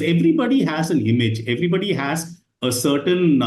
Everybody has an image. Everybody has a certain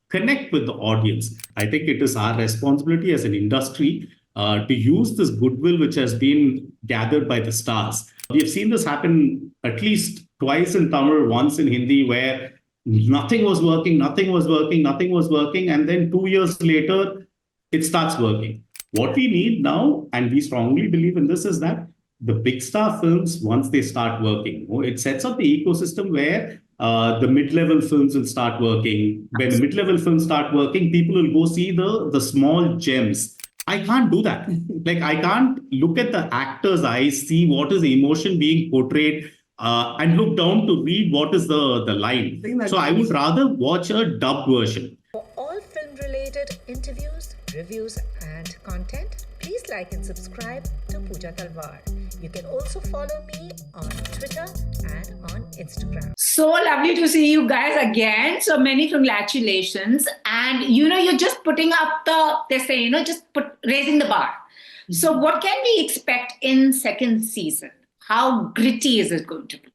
connect with the audience. I think it is our responsibility as an industry to use this goodwill which has been gathered by the stars. We have seen this happen at least twice in Tamil, once in Hindi, where nothing was working, nothing was working, nothing was working, and then 2 years later, it starts working. What we need now, and we strongly believe in this, is that the big star films, once they start working, it sets up the ecosystem where the mid-level films will start working. When the mid-level films start working, people will go see the small gems. I can't do that. Like, I can't look at the actor's eyes, see what is the emotion being portrayed, and look down to read what is the line. So I would rather watch a dubbed version. For all film-related interviews, reviews, and content, please like and subscribe to Pooja Talwar. You can also follow me on Twitter and on Instagram. So lovely to see you guys again. So many congratulations. And you're just putting up raising the bar. So what can we expect in second season? How gritty is it going to be?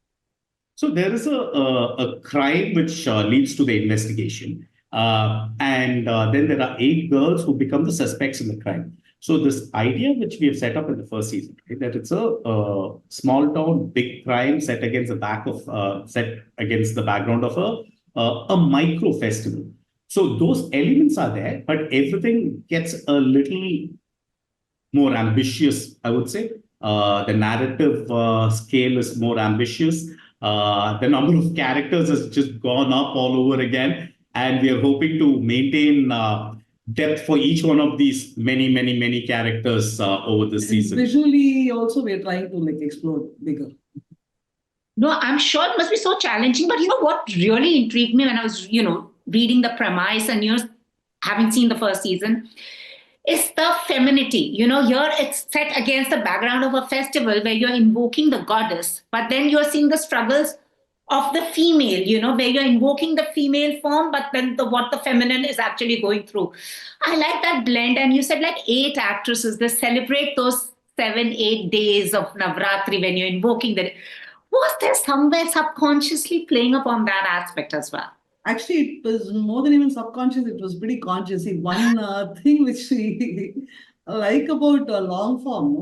So there is a crime which leads to the investigation. And then there are 8 girls who become the suspects in the crime. So this idea which we have set up in the first season, right, that it's a small town, big crime set against the background of a micro festival. So those elements are there, but everything gets a little more ambitious, I would say. The narrative scale is more ambitious. The number of characters has just gone up all over again. And we are hoping to maintain depth for each one of these many characters over the season. Visually, also, we're trying to explore bigger. No, I'm sure it must be so challenging. But what really intrigued me when I was, reading the premise and having seen the first season, is the femininity. Here it's set against the background of a festival where you're invoking the goddess, but then you're seeing the struggles of the female, where you're invoking the female form, but then what the feminine is actually going through. I like that blend. And you said 8 actresses, they celebrate those 7-8 days of Navratri when you're invoking that. Was there somewhere subconsciously playing upon that aspect as well? Actually, it was more than even subconscious, it was pretty conscious. See, one thing which we like about long form,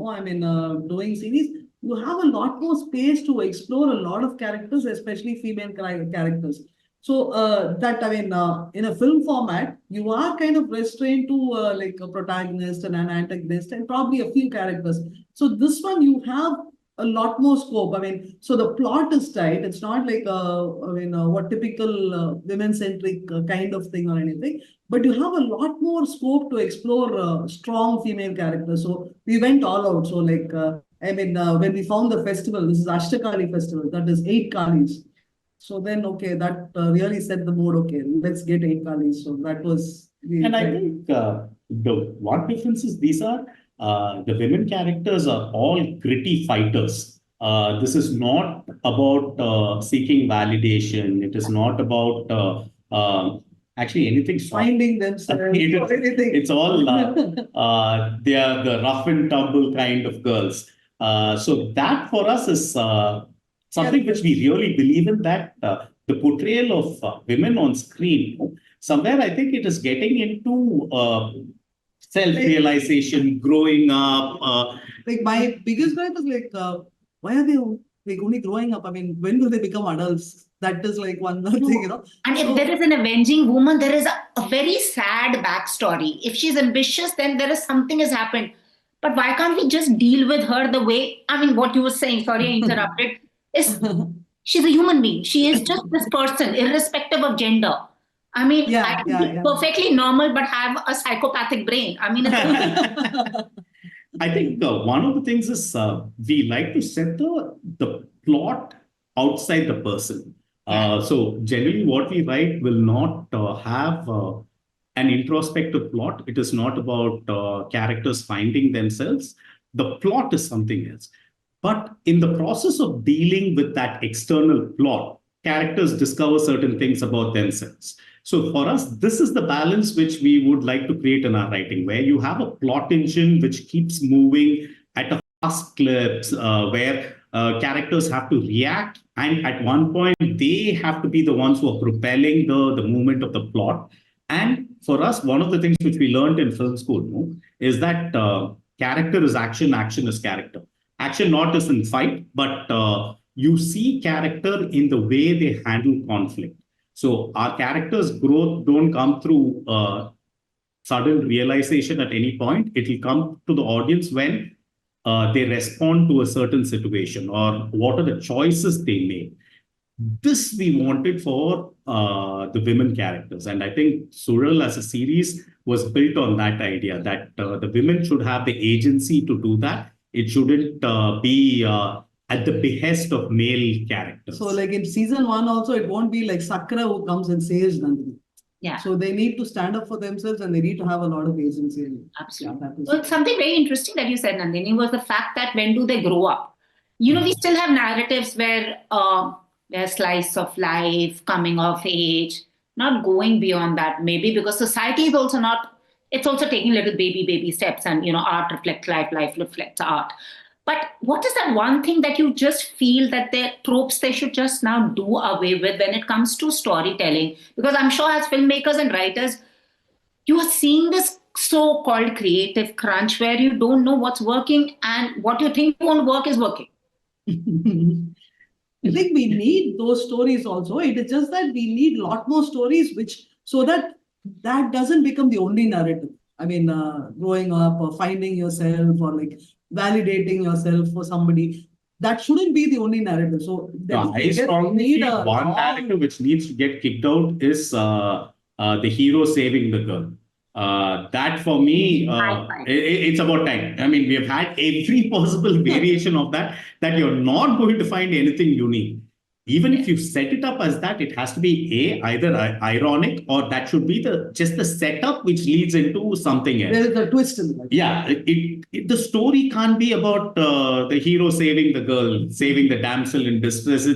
doing series, you have a lot more space to explore a lot of characters, especially female characters. So in a film format, you are kind of restrained to a protagonist and an antagonist and probably a few characters. So this one, you have a lot more scope. So the plot is tight. It's not like what typical women-centric kind of thing or anything. But you have a lot more scope to explore strong female characters. So we went all out. So when we found the festival, this is Ashtakali festival, that is 8 Kalis. So then, okay, that really set the mood. Okay, let's get 8 Kalis. So that was... And I think the one difference is these are the women characters are all gritty fighters. This is not about seeking validation. It is not about actually anything. Finding themselves or anything. It's all, they are the rough and tumble kind of girls. So that for us is something which we really believe in, that the portrayal of women on screen, somewhere I think it is getting into self-realization, growing up. My biggest gripe is why are they only growing up? When will they become adults? That is one thing, And if there is an avenging woman, there is a very sad backstory. If she's ambitious, then there is something has happened. But why can't we just deal with her the way, what you were saying, sorry I interrupted, is she's a human being. She is just this person, irrespective of gender. I can be perfectly normal, but have a psychopathic brain. I think one of the things is we like to set the plot outside the person. So generally what we write will not have an introspective plot. It is not about characters finding themselves. The plot is something else. But in the process of dealing with that external plot, characters discover certain things about themselves. So for us, this is the balance which we would like to create in our writing, where you have a plot engine which keeps moving at a fast clip, where characters have to react, and at one point they have to be the ones who are propelling the movement of the plot. And for us, one of the things which we learned in film school, no, is that character is action, action is character. Action not as in fight, but you see character in the way they handle conflict. So our characters' growth don't come through sudden realization at any point. It will come to the audience when they respond to a certain situation or what are the choices they make. This we wanted for the women characters. And I think Suzhal as a series was built on that idea that the women should have the agency to do that. It shouldn't be at the behest of male characters. So like in season 1 also, it won't be like Sakra who comes and saves Nandini. Yeah. So they need to stand up for themselves and they need to have a lot of agency. Absolutely. So something very interesting that you said, Nandini, was the fact that when do they grow up? You know, we still have narratives where there's slice of life, coming of age, not going beyond that, maybe because society is also not, it's also taking little baby steps, and, you know, art reflects life, life reflects art. But what is that one thing that you just feel that the tropes they should just now do away with when it comes to storytelling? Because I'm sure as filmmakers and writers, you are seeing this so-called creative crunch where you don't know what's working and what you think won't work is working. I think we need those stories also. It is just that we need a lot more stories, which so that doesn't become the only narrative. I mean, growing up or finding yourself or like validating yourself for somebody, that shouldn't be the only narrative. So I strongly feel one narrative which needs to get kicked out is the hero saving the girl. That for me, it's about time. I mean, we have had every possible variation of that you're not going to find anything unique. Even if you set it up as that, it has to be either ironic or that should be just the setup which leads into something else. There is a twist in that. Yeah, the story can't be about the hero saving the girl, saving the damsel in distress.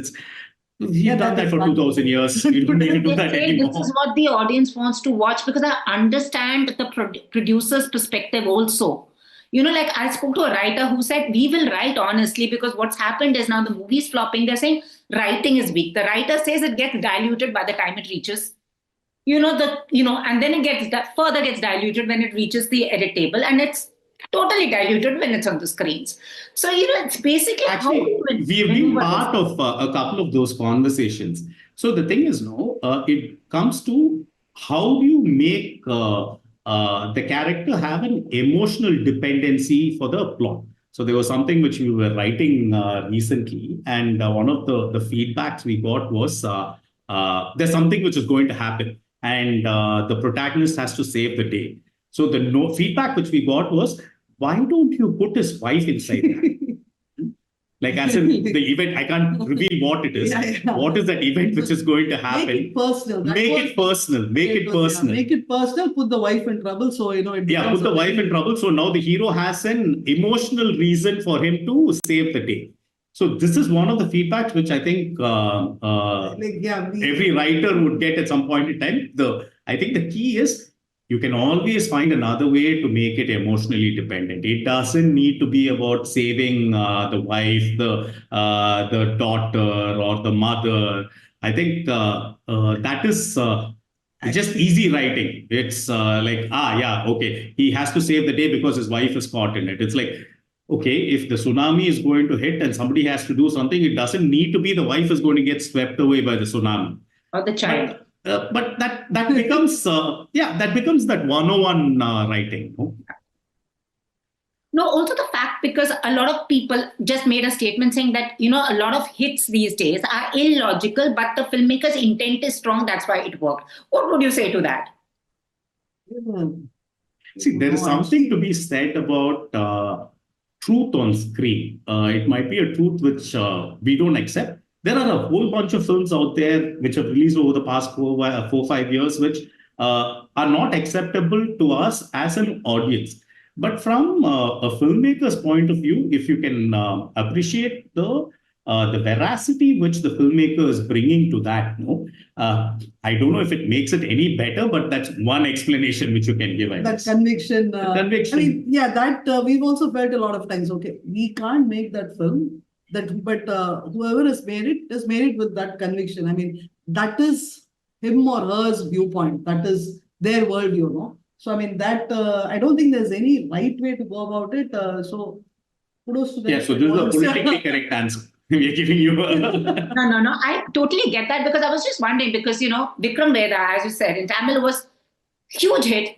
We've done that for 2000 years. We don't need to do that anymore. This is what the audience wants to watch, because I understand the producer's perspective also. You know, like I spoke to a writer who said, we will write honestly, because what's happened is now the movie's flopping. They're saying writing is weak. The writer says it gets diluted by the time it reaches, and then it further gets diluted when it reaches the edit table, and it's totally diluted when it's on the screens. So, it's basically actually, we've been part of a couple of those conversations. So the thing is, it comes to how do you make the character have an emotional dependency for the plot. So there was something which we were writing recently, and one of the feedbacks we got was there's something which is going to happen, and the protagonist has to save the day. So the feedback which we got was, why don't you put his wife inside that? Like as in the event, I can't reveal what it is. Yeah. What is that event which is going to happen? Make it personal. Make it personal. Make it personal. Make it personal. Put the wife in trouble. So, it put the wife in trouble. So now the hero has an emotional reason for him to save the day. So this is one of the feedbacks which I think every writer would get at some point in time. I think the key is you can always find another way to make it emotionally dependent. It doesn't need to be about saving the wife, the daughter, or the mother. I think that is just easy writing. It's okay, he has to save the day because his wife is caught in it. It's like, okay, if the tsunami is going to hit and somebody has to do something, it doesn't need to be the wife is going to get swept away by the tsunami. Or the child. But that becomes that 101 writing. No, also the fact, because a lot of people just made a statement saying that, a lot of hits these days are illogical, but the filmmaker's intent is strong. That's why it worked. What would you say to that? See, there is something to be said about truth on screen. It might be a truth which we don't accept. There are a whole bunch of films out there which have released over the past 4-5 years, which are not acceptable to us as an audience. But from a filmmaker's point of view, if you can appreciate the veracity which the filmmaker is bringing to that, I don't know if it makes it any better, but that's one explanation which you can give. That conviction. Conviction. I mean, that we've also felt a lot of times. Okay, we can't make that film But whoever has made it with that conviction. I mean, that is him or her viewpoint. That is their worldview, no? So I mean that I don't think there's any right way to go about it. So kudos to them. Yeah, so this is a politically correct answer. We are giving you a... No. I totally get that, because I was just wondering, because, Vikram Veda, as you said, in Tamil was huge hit.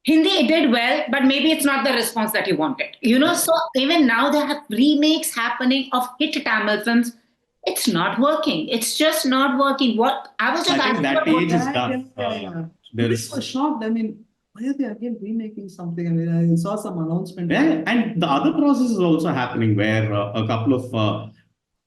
Hindi, it did well, but maybe it's not the response that you wanted. So even now there have remakes happening of hit Tamil films. It's not working. It's just not working. What I was just I think asking that about age is that. done. There I is... was shocked. I mean, why are they again remaking something? I mean, I saw some announcement. Yeah, and the other process is also happening where a couple of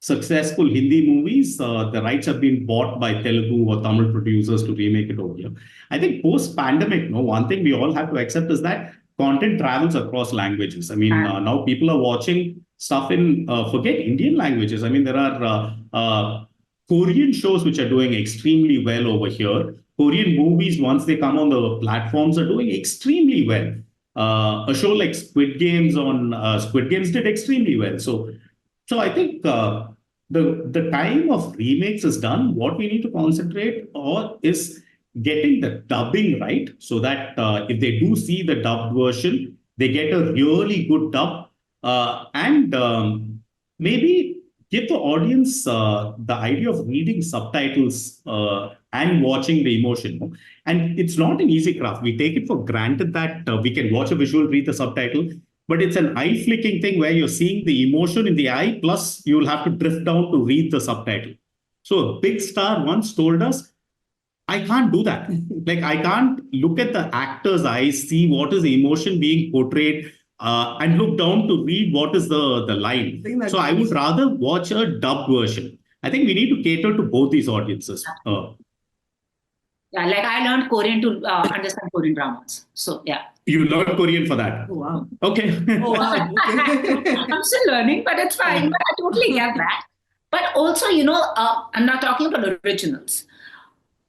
successful Hindi movies, the rights have been bought by Telugu or Tamil producers to remake it over here. I think post-pandemic, one thing we all have to accept is that content travels across languages. I mean, now people are watching stuff in, forget Indian languages. I mean, there are Korean shows which are doing extremely well over here. Korean movies, once they come on the platforms, are doing extremely well. A show like Squid Games did extremely well. So I think the time of remakes is done. What we need to concentrate on is getting the dubbing right, so that if they do see the dubbed version, they get a really good dub, and maybe give the audience the idea of reading subtitles and watching the emotion. And it's not an easy craft. We take it for granted that we can watch a visual, read the subtitle, but it's an eye flicking thing where you're seeing the emotion in the eye, plus you'll have to drift down to read the subtitle. So a big star once told us, I can't do that. Like, I can't look at the actor's eyes, see what is the emotion being portrayed, and look down to read what is the line. So I would rather watch a dubbed version. I think we need to cater to both these audiences. Yeah, like I learned Korean to understand Korean dramas. So yeah. You learned Korean for that? Oh, wow. Okay. Oh, wow. Okay. I'm still learning, but it's fine. But I totally get that. But also, I'm not talking about originals.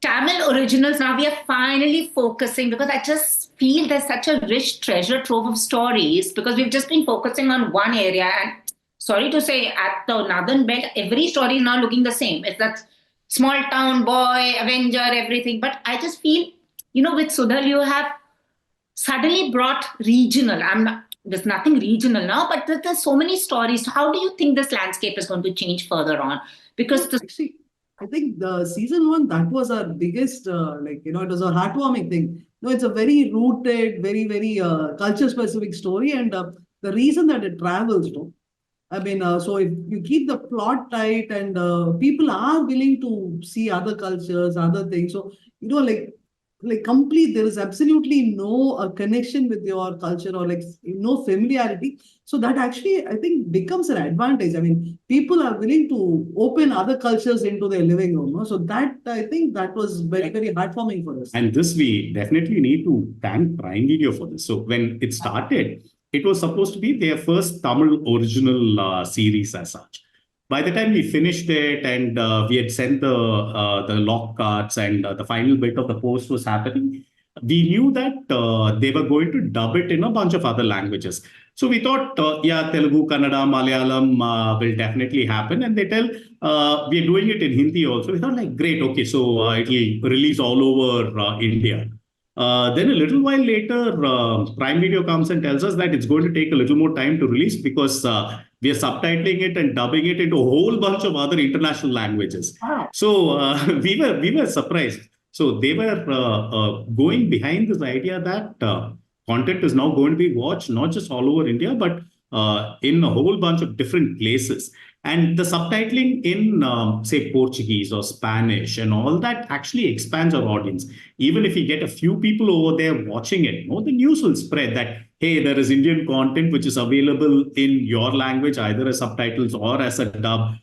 Tamil originals, now we are finally focusing, because I just feel there's such a rich treasure trove of stories, because we've just been focusing on one area. And sorry to say, at the Northern Belt, every story is now looking the same. It's that small town boy, Avenger, everything. But I just feel, with Suzhal, you have suddenly brought regional. There's nothing regional now, but there's so many stories. How do you think this landscape is going to change further on? Because actually, I think the season 1, that was our biggest, it was a heartwarming thing. No, it's a very rooted, very, very culture specific story. And the reason that it travels, I mean, so if you keep the plot tight, and people are willing to see other cultures, other things. So, complete, there is absolutely no connection with your culture, or no familiarity. So that actually, I think, becomes an advantage. I mean, people are willing to open other cultures into their living room. No? So that, I think, that was very, very heartwarming for us. And this, we definitely need to thank Prime Video for this. So when it started, it was supposed to be their first Tamil original series as such. By the time we finished it, and we had sent the lock cards, and the final bit of the post was happening, we knew that they were going to dub it in a bunch of other languages. So we thought, Telugu, Kannada, Malayalam will definitely happen. And they tell, we are doing it in Hindi also. We thought, great, okay, so it'll release all over India. Then a little while later, Prime Video comes and tells us that it's going to take a little more time to release, because we are subtitling it and dubbing it into a whole bunch of other international languages. Wow. So we were surprised. So they were going behind this idea that content is now going to be watched not just all over India, but in a whole bunch of different places. And the subtitling in, say, Portuguese or Spanish and all that actually expands our audience. Even if we get a few people over there watching it, the news will spread that, hey, there is Indian content which is available in your language, either as subtitles or as a dub.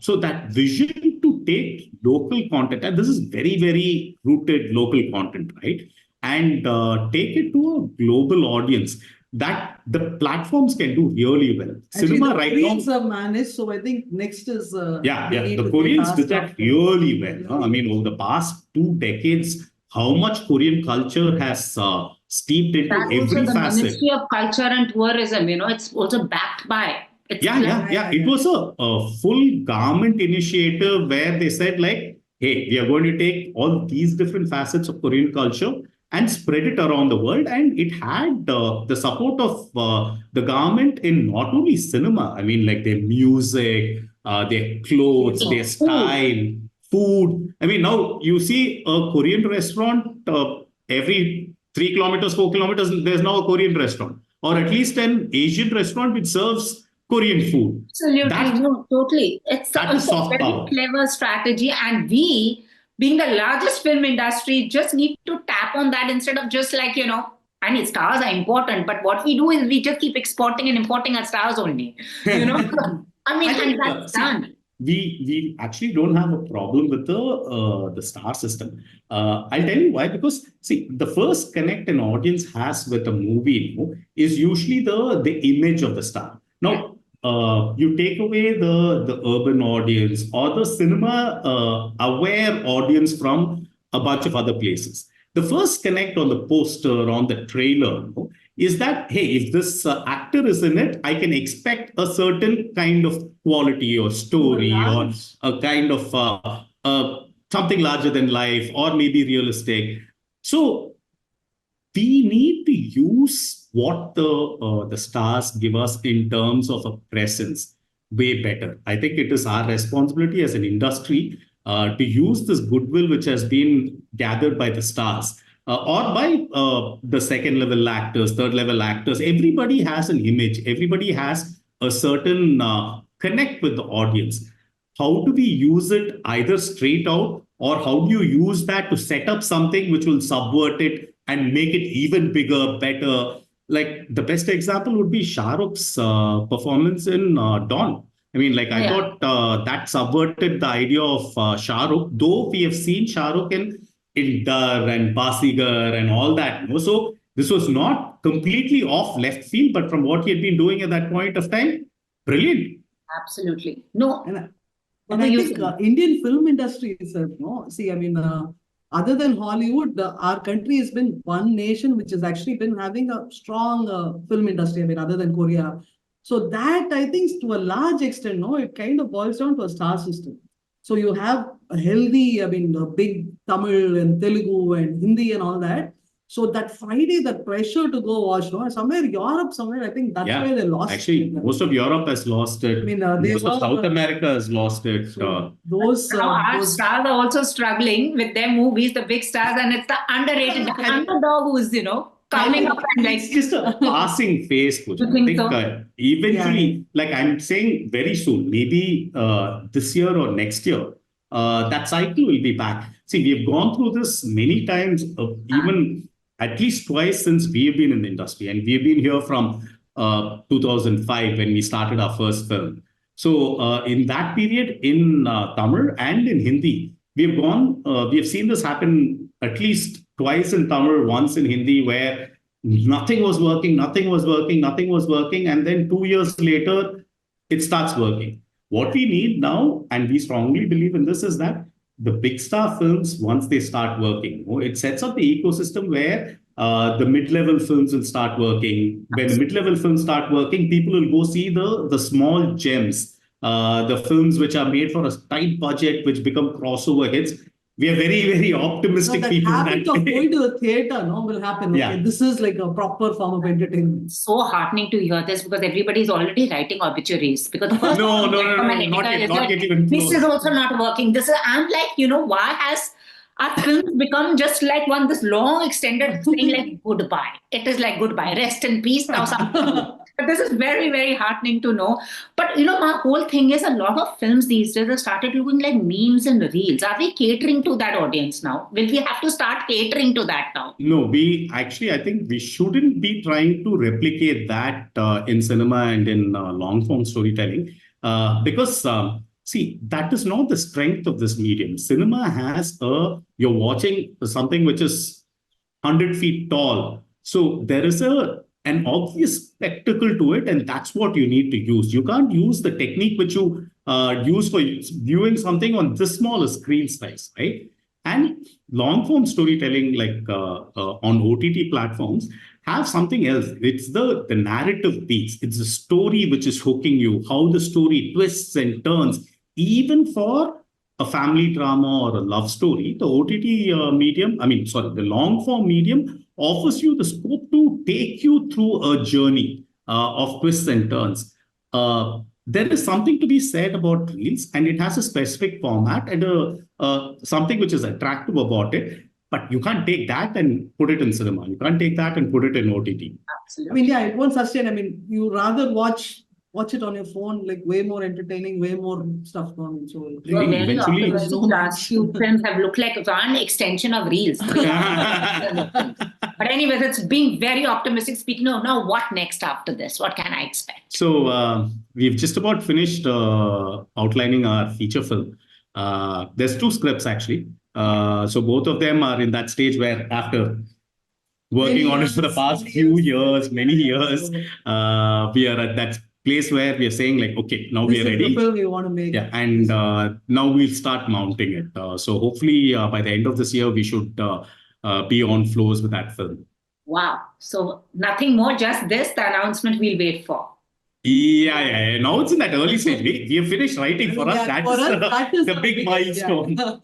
So that vision to take local content, and this is very, very rooted local content, right? And take it to a global audience, that the platforms can do really well. Actually, Cinema the right Koreans now, have managed, so I think next is the Koreans did that really well. I mean, over the past 2 decades, how much Korean culture has steeped into that's every also the facet. Ministry of Culture and Tourism. It's also backed by It's Yeah. It was a full government initiative where they said, like, hey, we are going to take all these different facets of Korean culture and spread it around the world. And it had the support of the government in not only cinema, I mean, like their music, their clothes, their style, food. I mean, now you see a Korean restaurant every 3 kilometers, 4 kilometers, there's now a Korean restaurant, or at least an Asian restaurant which serves Korean food. Absolutely, no, totally. It's That is a soft very power. clever strategy, and we, being the largest film industry, just need to tap on that instead of just like, I mean, stars are important, but what we do is we just keep exporting and importing our stars only, you know. I mean, I and think, that's done. we actually don't have a problem with the star system. I'll tell you why. Because see, the first connect an audience has with a movie, is usually the image of the star. Now, you take away the urban audience or the cinema aware audience from a bunch of other places. The first connect on the poster, on the trailer, is that, hey, if this actor is in it, I can expect a certain kind of quality or story or a kind of something larger than life or maybe realistic. So we need to use what the stars give us in terms of a presence way better. I think it is our responsibility as an industry to use this goodwill which has been gathered by the stars or by the second level actors, third level actors. Everybody has an image. Everybody has a certain connect with the audience. How do we use it either straight out, or how do you use that to set up something which will subvert it and make it even bigger, better? Like the best example would be Shah Rukh's performance in Dawn. I mean, like I thought that subverted the idea of Shah Rukh, though we have seen Shah Rukh in Dar and Basigar and all that. So this was not completely off left field, but from what he had been doing at that point of time, brilliant. Absolutely. No. And I think Indian film industry itself, no? See, I mean, other than Hollywood, our country has been one nation which has actually been having a strong film industry, I mean, other than Korea. So that, I think, to a large extent, no, it kind of boils down to a star system. So you have a healthy, I mean, a big Tamil and Telugu and Hindi and all that. So that Friday, that pressure to go watch, no, somewhere Europe, somewhere, I think that's where they lost Actually, it. most of Europe has lost it. I mean, most of South America has lost it. So our stars are also struggling with their movies, the big stars, and it's the underrated, the underdog who's, coming up and like... It's just a passing phase, Pooja. I think eventually, like I'm saying very soon, maybe this year or next year, that cycle will be back. See, we've gone through this many times, even at least twice since we've been in the industry. And we've been here from 2005 when we started our first film. So in that period, in Tamil and in Hindi, we have seen this happen at least twice in Tamil, once in Hindi, where nothing was working. And then 2 years later, it starts working. What we need now, and we strongly believe in this, is that the big star films, once they start working, it sets up the ecosystem where the mid-level films will start working. When the mid-level films start working, people will go see the small gems, the films which are made for a tight budget, which become crossover hits. We are very, very optimistic people. That habit of going to the theater will happen. Okay, this is like a proper form of entertainment. So heartening to hear this, because everybody is already writing obituaries. Because no, not yet even close. This is also not working. I'm like, why has our films become just like this long extended thing, like goodbye? It is like goodbye, rest in peace now. But this is very, very heartening to know. But, my whole thing is a lot of films these days have started looking like memes and reels. Are we catering to that audience now? Will we have to start catering to that now? No, I think we shouldn't be trying to replicate that in cinema and in long form storytelling because see, that is not the strength of this medium. Cinema has you're watching something which is 100 feet tall. So there is an obvious spectacle to it, and that's what you need to use. You can't use the technique which you use for viewing something on this small screen size, right? And long form storytelling, like on OTT platforms, have something else. It's the narrative piece. It's the story which is hooking you, how the story twists and turns, even for a family drama or a love story. The OTT the long form medium offers you the scope to take you through a journey of twists and turns. There is something to be said about reels, and it has a specific format and something which is attractive about it. But you can't take that and put it in cinema. You can't take that and put it in OTT. Absolutely. I mean, yeah, it won't sustain. I mean, you rather watch it on your phone, like way more entertaining, way more stuff on. So You are very Eventually- optimistic. No Last much. few films have looked like one extension of Reels. But anyways, it's being very optimistic. Speaking of now, what next after this? What can I expect? So we've just about finished outlining our feature film. There's 2 scripts actually. So both of them are in that stage where after working on it for the past few years, many years, we are at that place where we are saying like, okay, now we this are is the ready. film we want to make. Yeah, and now we'll start mounting it. So hopefully by the end of this year, we should be on floors with that film. Wow. So nothing more, just this, the announcement we'll wait for. Yeah. Now it's in that early stage. We have finished writing. For us, Yeah, that is the big biggest, milestone. yeah.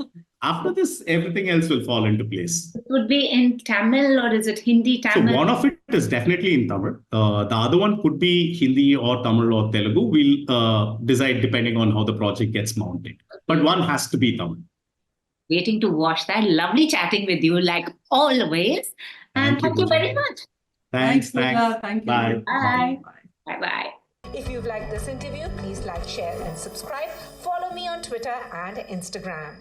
After this, everything else will fall into place. It would be in Tamil or is it Hindi, So Tamil? one of it is definitely in Tamil. The other one could be Hindi or Tamil or Telugu. We'll decide depending on how the project gets mounted. But one has to be Tamil. Waiting to watch that. Lovely chatting with you like always. And thank you very much. Thanks. Pooja. Thank you. Bye. Bye. Bye-bye. If you've liked this interview, please like, share, and subscribe. Follow me on Twitter and Instagram.